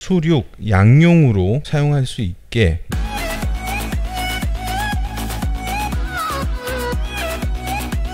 수륙, 양용으로 사용할 수 있게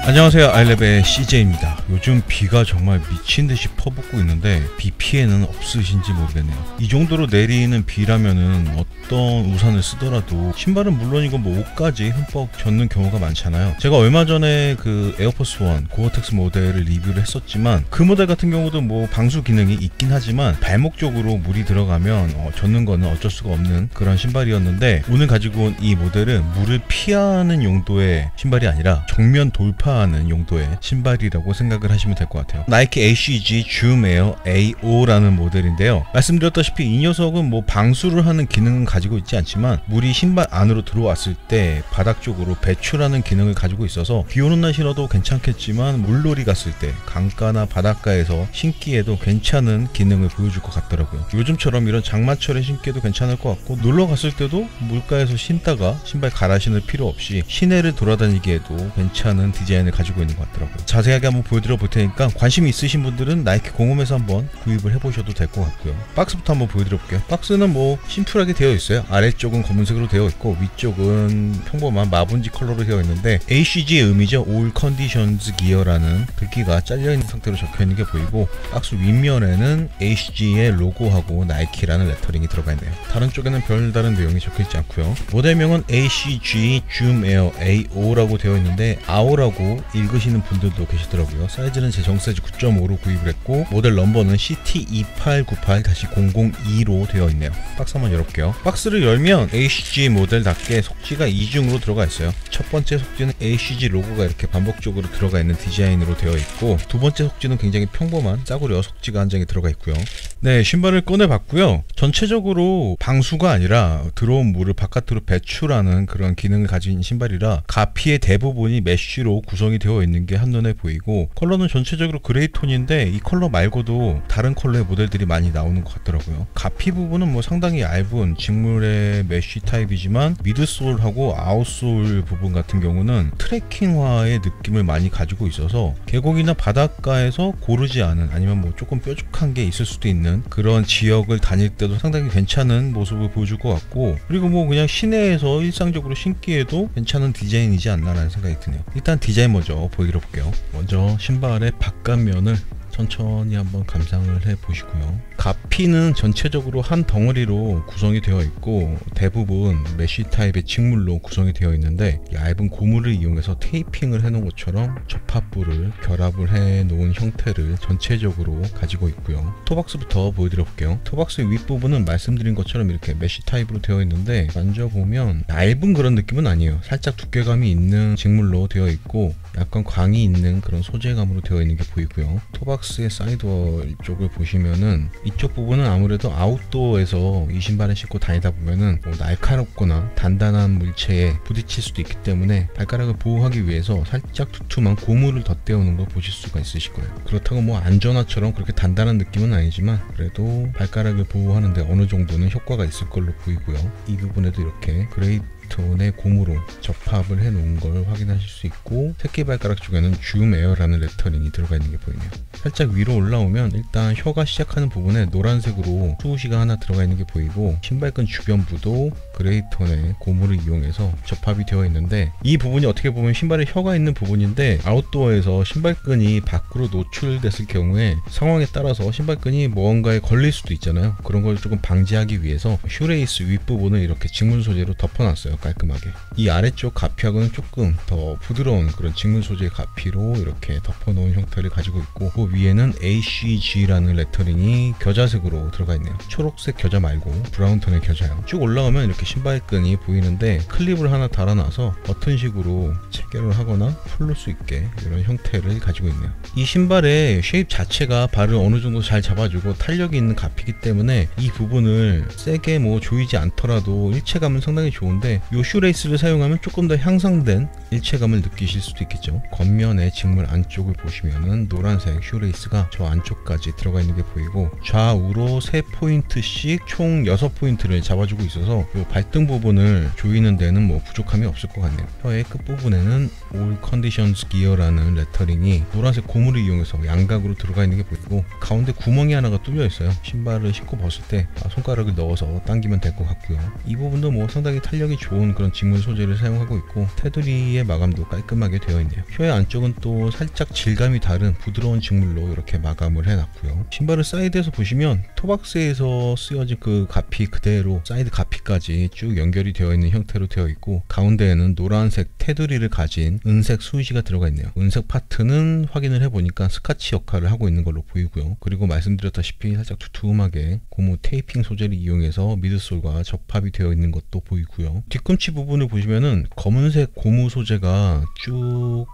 안녕하세요, 아이랩의 CJ입니다. 요즘 비가 정말 미친듯이 퍼붓고 있는데 비 피해는 없으신지 모르겠네요. 이 정도로 내리는 비라면은 어떤 우산을 쓰더라도 신발은 물론이고 뭐 옷까지 흠뻑 젖는 경우가 많잖아요. 제가 얼마 전에 그 에어포스 1 고어텍스 모델을 리뷰를 했었지만 그 모델 같은 경우도 뭐 방수 기능이 있긴 하지만 발목 쪽으로 물이 들어가면 젖는 거는 어쩔 수가 없는 그런 신발이었는데, 오늘 가지고 온 이 모델은 물을 피하는 용도의 신발이 아니라 정면 돌파하는 용도의 신발이라고 생각을 하시면 될 것 같아요. 나이키 ACG 줌 에어 AO라는 모델인데요. 말씀드렸다시피 이 녀석은 뭐 방수를 하는 기능은 가지고 있지 않지만 물이 신발 안으로 들어왔을 때 바닥 쪽으로 배출하는 기능을 가지고 있어서 비 오는 날 신어도 괜찮겠지만 물놀이 갔을 때 강가나 바닷가에서 신기에도 괜찮은 기능을 보여줄 것 같더라고요. 요즘처럼 이런 장마철에 신기에도 괜찮을 것 같고, 놀러 갔을 때도 물가에서 신다가 신발 갈아 신을 필요 없이 시내를 돌아다니기에도 괜찮은 디자인을 가지고 있는 것 같더라고요. 자세하게 한번 보여드려 볼 테니까 관심이 있으신 분들은 나이키 공홈에서 한번 구입을 해보셔도 될 것 같고요. 박스부터 한번 보여드려 볼게요. 박스는 뭐 심플하게 되어 있어요. 아래쪽은 검은색으로 되어 있고 위쪽은 평범한 마분지 컬러로 되어 있는데 ACG의 의미죠. All Conditions Gear라는 글귀가 잘려있는 상태로 적혀있는 게 보이고, 박스 윗면에는 ACG의 로고하고 나이키라는 레터링이 들어가 있네요. 다른 쪽에는 별다른 내용이 적혀있지 않고요. 모델명은 ACG 줌 에어 AO라고 되어 있는데 AO라고 읽으시는 분들도 계시더라고요. 사이즈는 제 정사이즈 9.5로 구입을 했고 모델 넘버는 CT2898-002로 되어 있네요. 박스 한번 열어볼게요. 박스를 열면 ACG 모델답게 속지가 이중으로 들어가 있어요. 첫 번째 속지는 ACG 로고가 이렇게 반복적으로 들어가 있는 디자인으로 되어 있고, 두 번째 속지는 굉장히 평범한 짜구려 속지가 한 장이 들어가 있고요. 네, 신발을 꺼내봤고요. 전체적으로 방수가 아니라 들어온 물을 바깥으로 배출하는 그런 기능을 가진 신발이라 가피의 대부분이 메쉬로 구성이 되어 있는 게 한눈에 보이고, 컬러는 전체적으로 그레이 톤인데 이 컬러 말고도 다른 컬러의 모델들이 많이 나오는 것 같더라고요. 가피 부분은 뭐 상당히 얇은 직물의 메쉬 타입이지만 미드솔하고 아웃솔 부분 같은 경우는 트레킹화의 느낌을 많이 가지고 있어서 계곡이나 바닷가에서 고르지 않은, 아니면 뭐 조금 뾰족한 게 있을 수도 있는 그런 지역을 다닐 때도 상당히 괜찮은 모습을 보여줄 것 같고, 그리고 뭐 그냥 시내에서 일상적으로 신기에도 괜찮은 디자인이지 않나라는 생각이 드네요. 일단 디자인 먼저 보여드려 볼게요. 먼저 신발의 바깥면을 천천히 한번 감상을 해 보시고요. 가피는 전체적으로 한 덩어리로 구성이 되어 있고 대부분 메쉬 타입의 직물로 구성이 되어 있는데, 얇은 고무를 이용해서 테이핑을 해 놓은 것처럼 접합부를 결합을 해 놓은 형태를 전체적으로 가지고 있고요. 토박스부터 보여드려 볼게요. 토박스 윗부분은 말씀드린 것처럼 이렇게 메쉬 타입으로 되어 있는데 만져보면 얇은 그런 느낌은 아니에요. 살짝 두께감이 있는 직물로 되어 있고 약간 광이 있는 그런 소재감으로 되어 있는 게 보이고요. 토박스의 사이드월 쪽을 보시면은 이쪽 부분은 아무래도 아웃도어에서 이 신발을 신고 다니다 보면은 뭐 날카롭거나 단단한 물체에 부딪힐 수도 있기 때문에 발가락을 보호하기 위해서 살짝 두툼한 고무를 덧대어놓은 걸 보실 수가 있으실 거예요. 그렇다고 뭐 안전화처럼 그렇게 단단한 느낌은 아니지만 그래도 발가락을 보호하는데 어느 정도는 효과가 있을 걸로 보이고요. 이 부분에도 이렇게 그레이 톤의 고무로 접합을 해 놓은 걸 확인하실 수 있고, 새끼발가락 쪽에는 줌 에어라는 레터링이 들어가 있는 게 보이네요. 살짝 위로 올라오면 일단 혀가 시작하는 부분에 노란색으로 수우시가 하나 들어가 있는 게 보이고, 신발끈 주변부도 그레이 톤의 고무를 이용해서 접합이 되어 있는데, 이 부분이 어떻게 보면 신발에 혀가 있는 부분인데 아웃도어에서 신발끈이 밖으로 노출됐을 경우에 상황에 따라서 신발끈이 무언가에 걸릴 수도 있잖아요. 그런 걸 조금 방지하기 위해서 슈레이스 윗부분을 이렇게 직물 소재로 덮어놨어요. 깔끔하게. 이 아래쪽 가피하고는 조금 더 부드러운 그런 직물 소재의 가피로 이렇게 덮어놓은 형태를 가지고 있고, 그 위에는 ACG라는 레터링이 겨자색으로 들어가 있네요. 초록색 겨자 말고 브라운 톤의 겨자요. 쭉 올라가면 이렇게 신발끈이 보이는데 클립을 하나 달아놔서 버튼식으로 체결을 하거나 풀릴 수 있게 이런 형태를 가지고 있네요. 이 신발의 쉐입 자체가 발을 어느 정도 잘 잡아주고 탄력이 있는 가피이기 때문에 이 부분을 세게 뭐 조이지 않더라도 일체감은 상당히 좋은데, 요 슈레이스를 사용하면 조금 더 향상된 일체감을 느끼실 수도 있겠죠. 겉면의 직물 안쪽을 보시면은 노란색 슈레이스가 저 안쪽까지 들어가 있는 게 보이고, 좌우로 3포인트씩 총 6포인트를 잡아주고 있어서 요 발등 부분을 조이는 데는 뭐 부족함이 없을 것 같네요. 혀의 끝부분에는 All Conditions Gear라는 레터링이 노란색 고무를 이용해서 양각으로 들어가 있는 게 보이고, 가운데 구멍이 하나가 뚫려 있어요. 신발을 신고 벗을 때 손가락을 넣어서 당기면 될 것 같고요. 이 부분도 뭐 상당히 탄력이 좋은 그런 직물 소재를 사용하고 있고, 테두리의 마감도 깔끔하게 되어 있네요. 혀의 안쪽은 또 살짝 질감이 다른 부드러운 직물로 이렇게 마감을 해놨고요. 신발을 사이드에서 보시면 토박스에서 쓰여진 그 가피 그대로 사이드 가피까지 쭉 연결이 되어 있는 형태로 되어 있고, 가운데에는 노란색 테두리를 가진 은색 수지가 들어가 있네요. 은색 파트는 확인을 해보니까 스카치 역할을 하고 있는 걸로 보이고요. 그리고 말씀드렸다시피 살짝 두툼하게 고무 테이핑 소재를 이용해서 미드솔과 접합이 되어 있는 것도 보이고요. 뒤꿈치 부분을 보시면은 검은색 고무 소재가 쭉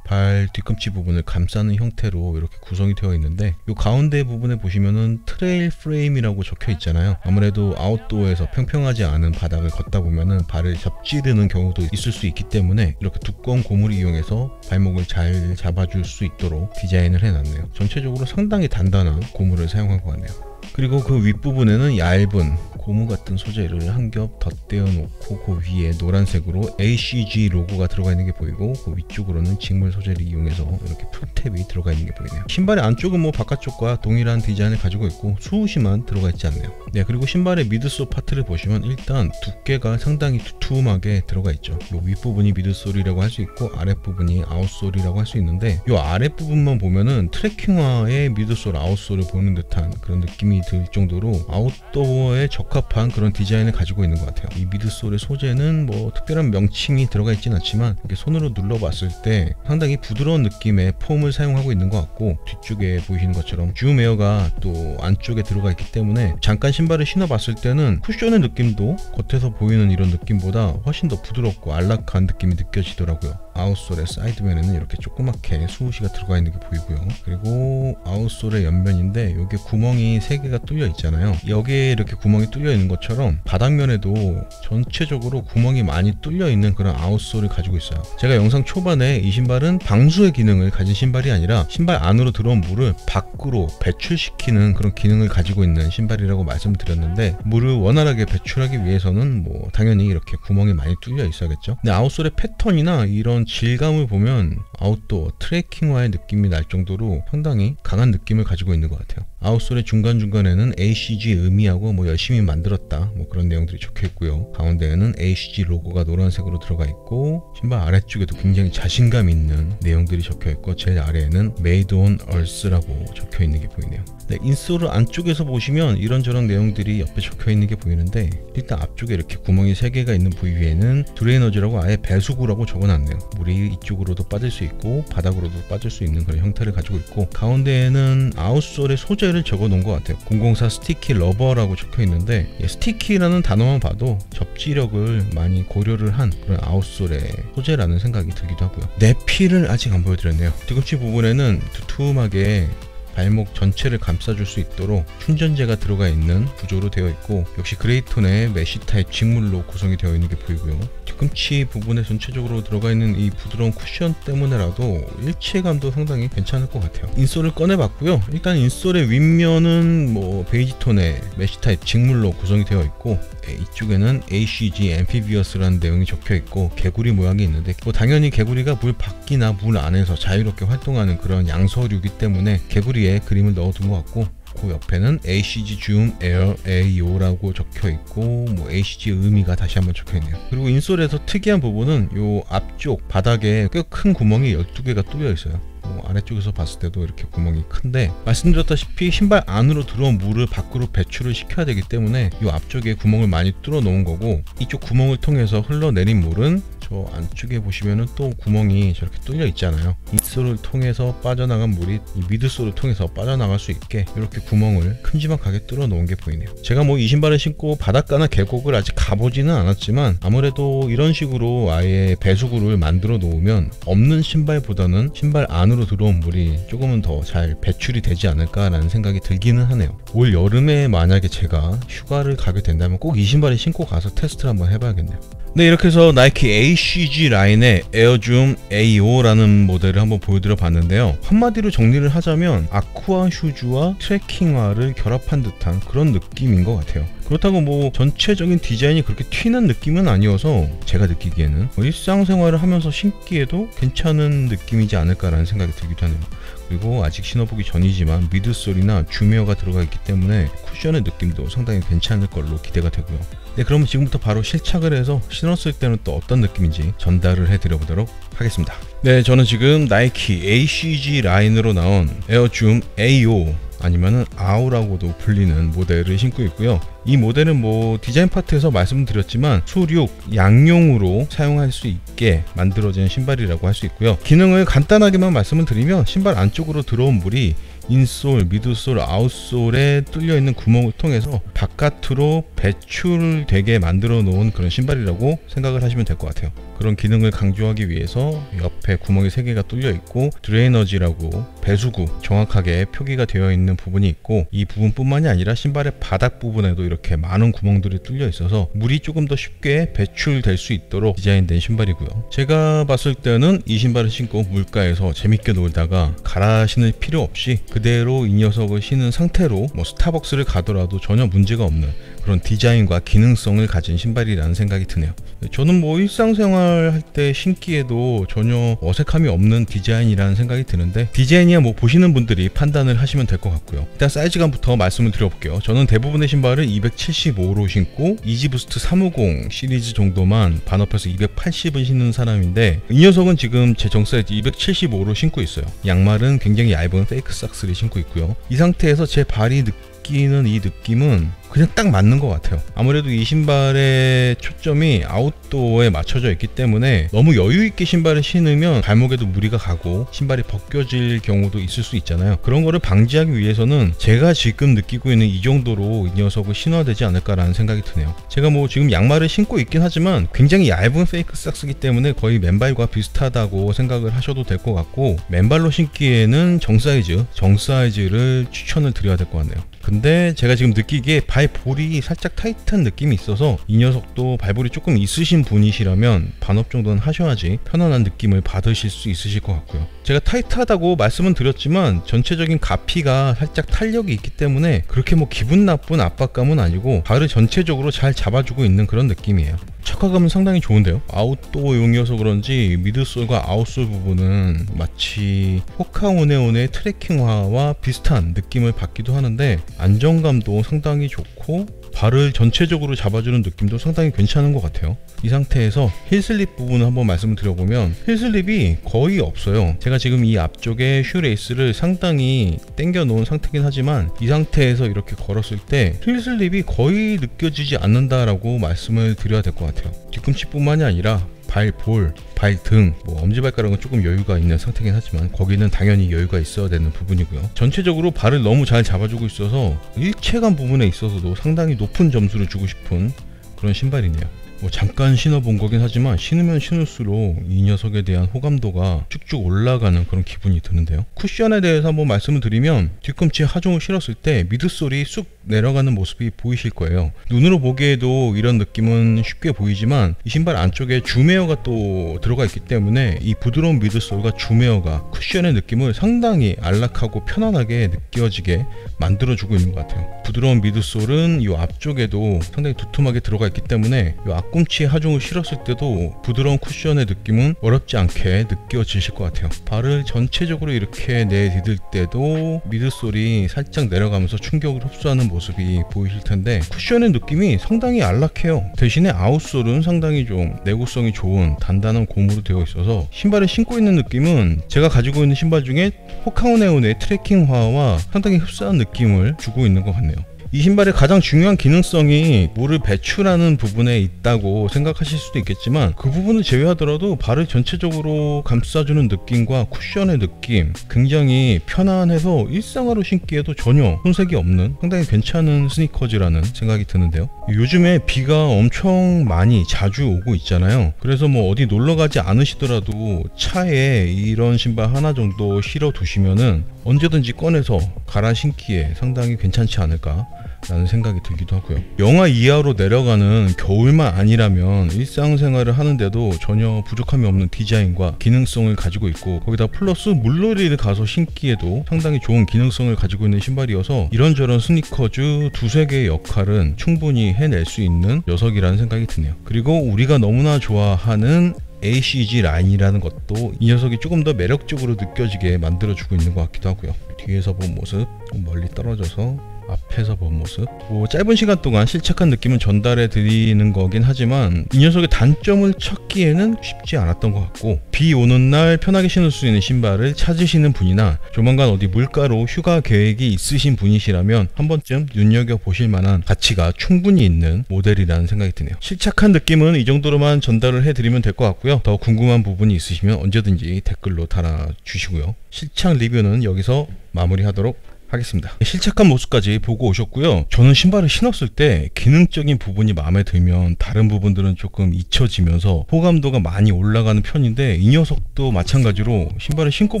발 뒤꿈치 부분을 감싸는 형태로 이렇게 구성이 되어 있는데, 이 가운데 부분에 보시면은 트레일 프레임이라고 적혀 있잖아요. 아무래도 아웃도어에서 평평하지 않은 바닥을 걷다 보면은 발을 접지르는 경우도 있을 수 있기 때문에 이렇게 두꺼운 고무를 이용해서 발목을 잘 잡아줄 수 있도록 디자인을 해놨네요. 전체적으로 상당히 단단한 고무를 사용한 것 같네요. 그리고 그 윗부분에는 얇은 고무 같은 소재를 한 겹 덧대어 놓고, 그 위에 노란색으로 ACG 로고가 들어가 있는 게 보이고, 그 위쪽으로는 직물 소재를 이용해서 이렇게 풀탭이 들어가 있는 게 보이네요. 신발의 안쪽은 뭐 바깥쪽과 동일한 디자인을 가지고 있고 수우시만 들어가 있지 않네요. 네, 그리고 신발의 미드솔 파트를 보시면 일단 두께가 상당히 두툼하게 들어가 있죠. 요 윗부분이 미드솔이라고 할 수 있고 아랫부분이 아웃솔이라고 할 수 있는데, 요 아랫부분만 보면은 트레킹화의 미드솔 아웃솔을 보는 듯한 그런 느낌이 들 정도로 아웃도어에 적합한 그런 디자인을 가지고 있는 것 같아요. 이 미드솔의 소재는 뭐 특별한 명칭이 들어가 있진 않지만 이렇게 손으로 눌러봤을 때 상당히 부드러운 느낌의 폼을 사용하고 있는 것 같고, 뒤쪽에 보이시는 것처럼 줌에어가 또 안쪽에 들어가 있기 때문에 잠깐 신발을 신어봤을 때는 쿠션의 느낌도 겉에서 보이는 이런 느낌보다 훨씬 더 부드럽고 안락한 느낌이 느껴지더라고요. 아웃솔의 사이드면에는 이렇게 조그맣게 수우시가 들어가 있는 게 보이고요. 그리고 아웃솔의 옆면인데 여기 구멍이 3개가 뚫려 있잖아요. 여기에 이렇게 구멍이 뚫려 있는 것처럼 바닥면에도 전체적으로 구멍이 많이 뚫려 있는 그런 아웃솔을 가지고 있어요. 제가 영상 초반에 이 신발은 방수의 기능을 가진 신발이 아니라 신발 안으로 들어온 물을 밖으로 배출시키는 그런 기능을 가지고 있는 신발이라고 말씀드렸는데, 물을 원활하게 배출하기 위해서는 뭐 당연히 이렇게 구멍이 많이 뚫려 있어야겠죠. 근데 아웃솔의 패턴이나 이런 질감을 보면 아웃도어 트레킹화의 느낌이 날 정도로 상당히 강한 느낌을 가지고 있는 것 같아요. 아웃솔의 중간중간에는 ACG 의미하고 뭐 열심히 만들었다 뭐 그런 내용들이 적혀 있고요. 가운데에는 ACG 로고가 노란색으로 들어가 있고, 신발 아래쪽에도 굉장히 자신감 있는 내용들이 적혀 있고, 제일 아래에는 Made on Earth라고 적혀 있는 게 보이네요. 네, 인솔을 안쪽에서 보시면 이런저런 내용들이 옆에 적혀 있는 게 보이는데, 일단 앞쪽에 이렇게 구멍이 3개가 있는 부위에는 드레이너지라고 아예 배수구라고 적어놨네요. 물이 이쪽으로도 빠질 수 있고 바닥으로도 빠질 수 있는 그런 형태를 가지고 있고, 가운데에는 아웃솔의 소재를 적어 놓은 것 같아요. 004 스티키 러버라고 적혀 있는데, 스티키라는 단어만 봐도 접지력을 많이 고려를 한 그런 아웃솔의 소재라는 생각이 들기도 하고요. 내피를 아직 안 보여드렸네요. 뒤꿈치 부분에는 두툼하게 발목 전체를 감싸줄 수 있도록 충전재가 들어가 있는 구조로 되어 있고, 역시 그레이톤의 메쉬 타입 직물로 구성이 되어 있는 게 보이고요. 뒤꿈치 부분에 전체적으로 들어가 있는 이 부드러운 쿠션 때문에라도 일체감도 상당히 괜찮을 것 같아요. 인솔을 꺼내봤고요. 일단 인솔의 윗면은 뭐 베이지 톤의 메쉬 타입 직물로 구성이 되어 있고, 이쪽에는 ACG Amphibious-라는 내용이 적혀 있고 개구리 모양이 있는데, 뭐 당연히 개구리가 물 밖이나 물 안에서 자유롭게 활동하는 그런 양서류이기 때문에 개구리에 그림을 넣어둔 것 같고, 그 옆에는 ACG Zoom Air AO라고 적혀 있고, 뭐 ACG 의미가 다시 한번 적혀 있네요. 그리고 인솔에서 특이한 부분은 요 앞쪽 바닥에 꽤 큰 구멍이 12개가 뚫려 있어요. 아래쪽에서 봤을 때도 이렇게 구멍이 큰데, 말씀드렸다시피 신발 안으로 들어온 물을 밖으로 배출을 시켜야 되기 때문에 이 앞쪽에 구멍을 많이 뚫어 놓은 거고, 이쪽 구멍을 통해서 흘러내린 물은 저 안쪽에 보시면은 또 구멍이 저렇게 뚫려 있잖아요. 인솔을 통해서 빠져나간 물이 이 미드솔을 통해서 빠져나갈 수 있게 이렇게 구멍을 큼지막하게 뚫어 놓은 게 보이네요. 제가 뭐 이 신발을 신고 바닷가나 계곡을 아직 가보지는 않았지만 아무래도 이런 식으로 아예 배수구를 만들어 놓으면 없는 신발보다는 신발 안으로 들어온 물이 조금은 더 잘 배출이 되지 않을까라는 생각이 들기는 하네요. 올 여름에 만약에 제가 휴가를 가게 된다면 꼭 이 신발을 신고 가서 테스트를 한번 해봐야겠네요. 네, 이렇게 해서 나이키 ACG 라인의 에어줌 A5라는 모델을 한번 보여드려 봤는데요. 한마디로 정리를 하자면 아쿠아 슈즈와 트레킹화를 결합한 듯한 그런 느낌인 것 같아요. 그렇다고 뭐 전체적인 디자인이 그렇게 튀는 느낌은 아니어서 제가 느끼기에는 일상생활을 하면서 신기에도 괜찮은 느낌이지 않을까라는 생각이 들기도 하네요. 그리고 아직 신어보기 전이지만 미드솔이나 줌웨어가 들어가 있기 때문에 쿠션의 느낌도 상당히 괜찮을 걸로 기대가 되고요. 네, 그러면 지금부터 바로 실착을 해서 신었을 때는 또 어떤 느낌인지 전달을 해드려 보도록 하겠습니다. 네, 저는 지금 나이키 ACG 라인으로 나온 에어줌 A5 아니면은 아우라고도 불리는 모델을 신고 있고요. 이 모델은 뭐 디자인 파트에서 말씀드렸지만 수륙 양용으로 사용할 수 있게 만들어진 신발이라고 할 수 있고요. 기능을 간단하게만 말씀을 드리면 신발 안쪽으로 들어온 물이 인솔, 미드솔, 아웃솔에 뚫려 있는 구멍을 통해서 바깥으로 배출되게 만들어 놓은 그런 신발이라고 생각을 하시면 될 것 같아요. 그런 기능을 강조하기 위해서 옆에 구멍이 3개가 뚫려 있고 드레이너지라고 배수구 정확하게 표기가 되어 있는 부분이 있고, 이 부분뿐만이 아니라 신발의 바닥 부분에도 이렇게 많은 구멍들이 뚫려 있어서 물이 조금 더 쉽게 배출될 수 있도록 디자인된 신발이고요. 제가 봤을 때는 이 신발을 신고 물가에서 재밌게 놀다가 갈아 신을 필요 없이 그대로 이 녀석을 신은 상태로 뭐 스타벅스를 가더라도 전혀 문제가 없는 그런 디자인과 기능성을 가진 신발이라는 생각이 드네요. 저는 뭐 일상생활 할 때 신기에도 전혀 어색함이 없는 디자인이라는 생각이 드는데, 디자인이야 뭐 보시는 분들이 판단을 하시면 될 것 같고요. 일단 사이즈감부터 말씀을 드려볼게요. 저는 대부분의 신발을 275로 신고 이지부스트 350 시리즈 정도만 반업해서 280을 신는 사람인데, 이 녀석은 지금 제 정사이즈 275로 신고 있어요. 양말은 굉장히 얇은 페이크 삭스를 신고 있고요. 이 상태에서 제 발이 느끼는 이 느낌은 그냥 딱 맞는 것 같아요. 아무래도 이 신발의 초점이 아웃도어에 맞춰져 있기 때문에 너무 여유있게 신발을 신으면 발목에도 무리가 가고 신발이 벗겨질 경우도 있을 수 있잖아요. 그런 거를 방지하기 위해서는 제가 지금 느끼고 있는 이 정도로 이 녀석을 신어야 되지 않을까라는 생각이 드네요. 제가 뭐 지금 양말을 신고 있긴 하지만 굉장히 얇은 페이크 삭스기 때문에 거의 맨발과 비슷하다고 생각을 하셔도 될 것 같고, 맨발로 신기에는 정사이즈를 추천을 드려야 될 것 같네요. 근데 제가 지금 느끼기에 발볼이 살짝 타이트한 느낌이 있어서 이 녀석도 발볼이 조금 있으신 분이시라면 반업 정도는 하셔야지 편안한 느낌을 받으실 수 있으실 것 같고요. 제가 타이트하다고 말씀은 드렸지만 전체적인 가피가 살짝 탄력이 있기 때문에 그렇게 뭐 기분 나쁜 압박감은 아니고 발을 전체적으로 잘 잡아주고 있는 그런 느낌이에요. 착화감은 상당히 좋은데요. 아웃도어용이어서 그런지 미드솔과 아웃솔 부분은 마치 호카오네온의 트레킹화와 비슷한 느낌을 받기도 하는데, 안정감도 상당히 좋고 발을 전체적으로 잡아주는 느낌도 상당히 괜찮은 것 같아요. 이 상태에서 힐슬립 부분을 한번 말씀을 드려보면 힐슬립이 거의 없어요. 제가 지금 이 앞쪽에 슈레이스를 상당히 당겨 놓은 상태긴 하지만 이 상태에서 이렇게 걸었을 때 힐슬립이 거의 느껴지지 않는다라고 말씀을 드려야 될 것 같아요. 뒤꿈치뿐만이 아니라 발볼, 발등, 뭐 엄지발가락은 조금 여유가 있는 상태긴 하지만 거기는 당연히 여유가 있어야 되는 부분이고요. 전체적으로 발을 너무 잘 잡아주고 있어서 일체감 부분에 있어서도 상당히 높은 점수를 주고 싶은 그런 신발이네요. 뭐 잠깐 신어본 거긴 하지만 신으면 신을수록 이 녀석에 대한 호감도가 쭉쭉 올라가는 그런 기분이 드는데요. 쿠션에 대해서 한번 말씀을 드리면 뒤꿈치 하중을 실었을 때 미드솔이 쑥 내려가는 모습이 보이실 거예요. 눈으로 보기에도 이런 느낌은 쉽게 보이지만 이 신발 안쪽에 줌웨어가 또 들어가 있기 때문에 이 부드러운 미드솔과 줌웨어가 쿠션의 느낌을 상당히 안락하고 편안하게 느껴지게 만들어주고 있는 것 같아요. 부드러운 미드솔은 이 앞쪽에도 상당히 두툼하게 들어가 있기 때문에 이 앞꿈치에 하중을 실었을 때도 부드러운 쿠션의 느낌은 어렵지 않게 느껴지실 것 같아요. 발을 전체적으로 이렇게 내디딜 때도 미드솔이 살짝 내려가면서 충격을 흡수하는 모습이 보이실 텐데, 쿠션의 느낌이 상당히 안락해요. 대신에 아웃솔은 상당히 좀 내구성이 좋은 단단한 고무로 되어 있어서 신발을 신고 있는 느낌은 제가 가지고 있는 신발 중에 호카오네온의 트레킹화와 상당히 흡사한 느낌을 주고 있는 것 같네요. 이 신발의 가장 중요한 기능성이 물을 배출하는 부분에 있다고 생각하실 수도 있겠지만, 그 부분을 제외하더라도 발을 전체적으로 감싸주는 느낌과 쿠션의 느낌, 굉장히 편안해서 일상화로 신기에도 전혀 손색이 없는 상당히 괜찮은 스니커즈라는 생각이 드는데요. 요즘에 비가 엄청 많이 자주 오고 있잖아요. 그래서 뭐 어디 놀러 가지 않으시더라도 차에 이런 신발 하나 정도 실어 두시면은 언제든지 꺼내서 갈아 신기에 상당히 괜찮지 않을까 라는 생각이 들기도 하고요. 영하 이하로 내려가는 겨울만 아니라면 일상생활을 하는데도 전혀 부족함이 없는 디자인과 기능성을 가지고 있고, 거기다 플러스 물놀이를 가서 신기에도 상당히 좋은 기능성을 가지고 있는 신발이어서 이런저런 스니커즈 두세 개의 역할은 충분히 해낼 수 있는 녀석이라는 생각이 드네요. 그리고 우리가 너무나 좋아하는 ACG 라인이라는 것도 이 녀석이 조금 더 매력적으로 느껴지게 만들어주고 있는 것 같기도 하고요. 뒤에서 본 모습, 멀리 떨어져서 앞에서 본 모습, 뭐 짧은 시간 동안 실착한 느낌은 전달해 드리는 거긴 하지만 이 녀석의 단점을 찾기에는 쉽지 않았던 것 같고, 비 오는 날 편하게 신을 수 있는 신발을 찾으시는 분이나 조만간 어디 물가로 휴가 계획이 있으신 분이시라면 한 번쯤 눈여겨보실 만한 가치가 충분히 있는 모델이라는 생각이 드네요. 실착한 느낌은 이 정도로만 전달을 해드리면 될 것 같고요. 더 궁금한 부분이 있으시면 언제든지 댓글로 달아주시고요. 실착 리뷰는 여기서 마무리하도록 하겠습니다. 실착한 모습까지 보고 오셨고요. 저는 신발을 신었을 때 기능적인 부분이 마음에 들면 다른 부분들은 조금 잊혀지면서 호감도가 많이 올라가는 편인데, 이 녀석도 마찬가지로 신발을 신고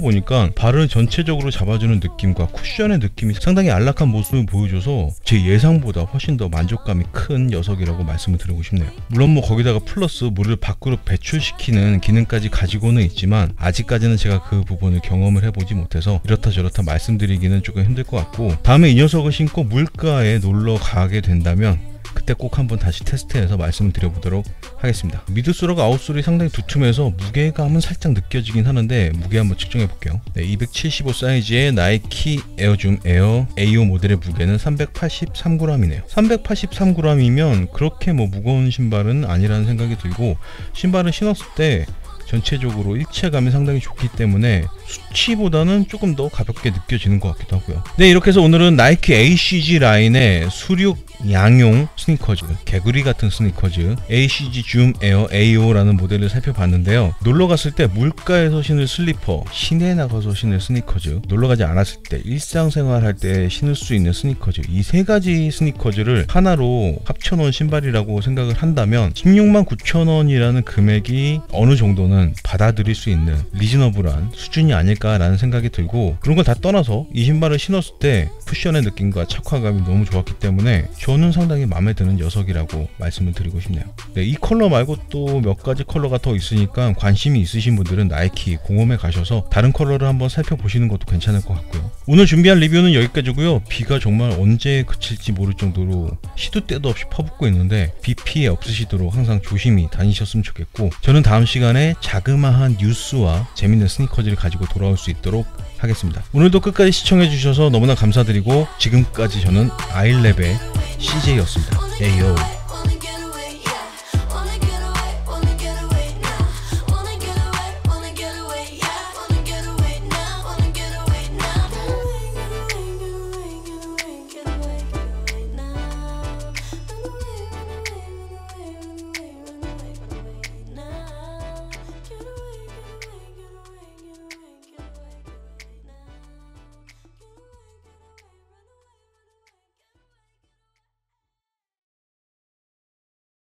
보니까 발을 전체적으로 잡아주는 느낌과 쿠션의 느낌이 상당히 안락한 모습을 보여줘서 제 예상보다 훨씬 더 만족감이 큰 녀석이라고 말씀을 드리고 싶네요. 물론 뭐 거기다가 플러스 물을 밖으로 배출시키는 기능까지 가지고는 있지만 아직까지는 제가 그 부분을 경험을 해보지 못해서 이렇다 저렇다 말씀드리기는 조금 힘들 것 같고, 다음에 이 녀석을 신고 물가에 놀러 가게 된다면 그때 꼭 한번 다시 테스트해서 말씀을 드려보도록 하겠습니다. 미드솔하고 아웃솔이 상당히 두툼해서 무게감은 살짝 느껴지긴 하는데 무게 한번 측정해 볼게요. 네, 275 사이즈의 나이키 에어줌 에어 AO 모델의 무게는 383g이네요. 383g이면 그렇게 뭐 무거운 신발은 아니라는 생각이 들고, 신발을 신었을 때 전체적으로 일체감이 상당히 좋기 때문에 수치보다는 조금 더 가볍게 느껴지는 것 같기도 하고요. 네, 이렇게 해서 오늘은 나이키 ACG 라인의 수륙 양용 스니커즈, 개구리 같은 스니커즈 ACG 줌 에어 AO라는 모델을 살펴봤는데요. 놀러갔을 때 물가에서 신을 슬리퍼, 시내에 나가서 신을 스니커즈, 놀러가지 않았을 때 일상생활 할 때 신을 수 있는 스니커즈, 이 세 가지 스니커즈를 하나로 합쳐놓은 신발이라고 생각을 한다면 169,000원이라는 금액이 어느 정도는 받아들일 수 있는 리즈너블한 수준이 아닐까라는 생각이 들고, 그런 걸 다 떠나서 이 신발을 신었을 때 쿠션의 느낌과 착화감이 너무 좋았기 때문에 저는 상당히 마음에 드는 녀석이라고 말씀을 드리고 싶네요. 네, 이 컬러 말고 또 몇 가지 컬러가 더 있으니까 관심이 있으신 분들은 나이키 공홈에 가셔서 다른 컬러를 한번 살펴보시는 것도 괜찮을 것 같고요. 오늘 준비한 리뷰는 여기까지고요. 비가 정말 언제 그칠지 모를 정도로 시도 때도 없이 퍼붓고 있는데 비 피해 없으시도록 항상 조심히 다니셨으면 좋겠고, 저는 다음 시간에 자그마한 뉴스와 재밌는 스니커즈를 가지고 돌아올 수 있도록 하겠습니다. 오늘도 끝까지 시청해 주셔서 너무나 감사드리고, 지금까지 저는 아일랩의 CJ였습니다. 에이요.